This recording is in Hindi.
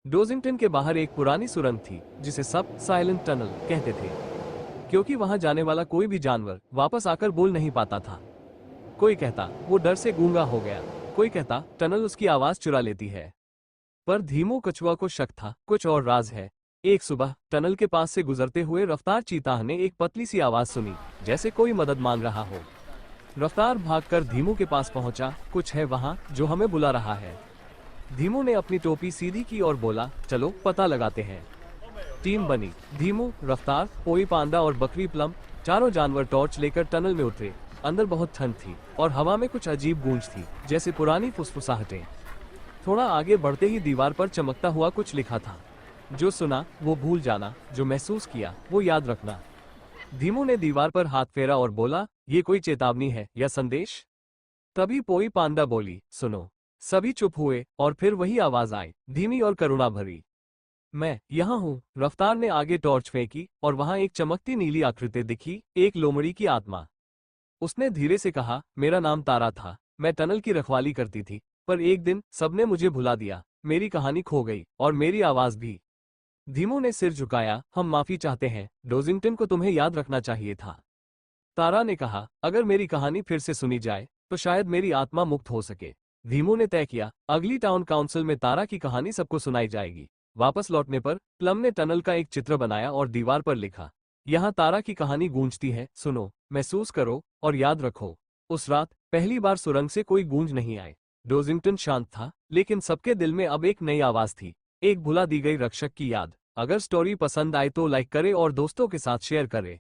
डोजिंगटन के बाहर एक पुरानी सुरंग थी जिसे सब साइलेंट टनल कहते थे, क्योंकि वहां जाने वाला कोई भी जानवर वापस आकर बोल नहीं पाता था। कोई कहता वो डर से गूंगा हो गया, कोई कहता टनल उसकी आवाज चुरा लेती है। पर धीमू कछुआ को शक था, कुछ और राज है। एक सुबह टनल के पास से गुजरते हुए रफ्तार चीता ने एक पतली सी आवाज सुनी, जैसे कोई मदद मांग रहा हो। रफ्तार भागकर धीमू के पास पहुंचा। कुछ है वहां जो हमें बुला रहा है। धीमू ने अपनी टोपी सीधी की और बोला, चलो पता लगाते हैं। टीम बनी। धीमू, रफ्तार, पोई पांडा और बकरी प्लम, चारों जानवर टॉर्च लेकर टनल में उतरे। अंदर बहुत ठंड थी और हवा में कुछ अजीब गूंज थी, जैसे पुरानी फुसफुसाहटें। थोड़ा आगे बढ़ते ही दीवार पर चमकता हुआ कुछ लिखा था। जो सुना वो भूल जाना, जो महसूस किया वो याद रखना। धीमू ने दीवार पर हाथ फेरा और बोला, ये कोई चेतावनी है या संदेश? तभी पोई पांडा बोली, सुनो। सभी चुप हुए और फिर वही आवाज आई, धीमी और करुणा भरी। मैं यहाँ हूँ। रफ्तार ने आगे टॉर्च फेंकी और वहां एक चमकती नीली आकृति दिखी, एक लोमड़ी की आत्मा। उसने धीरे से कहा, मेरा नाम तारा था। मैं टनल की रखवाली करती थी, पर एक दिन सबने मुझे भुला दिया। मेरी कहानी खो गई और मेरी आवाज भी। धीमू ने सिर झुकाया, हम माफी चाहते हैं। डोजिंगटन को तुम्हें याद रखना चाहिए था। तारा ने कहा, अगर मेरी कहानी फिर से सुनी जाए तो शायद मेरी आत्मा मुक्त हो सके। धीमू ने तय किया, अगली टाउन काउंसिल में तारा की कहानी सबको सुनाई जाएगी। वापस लौटने पर प्लम ने टनल का एक चित्र बनाया और दीवार पर लिखा, यहाँ तारा की कहानी गूंजती है, सुनो, महसूस करो और याद रखो। उस रात पहली बार सुरंग से कोई गूंज नहीं आई। डोजिंगटन शांत था, लेकिन सबके दिल में अब एक नई आवाज थी, एक भुला दी गई रक्षक की याद। अगर स्टोरी पसंद आए तो लाइक करें और दोस्तों के साथ शेयर करें।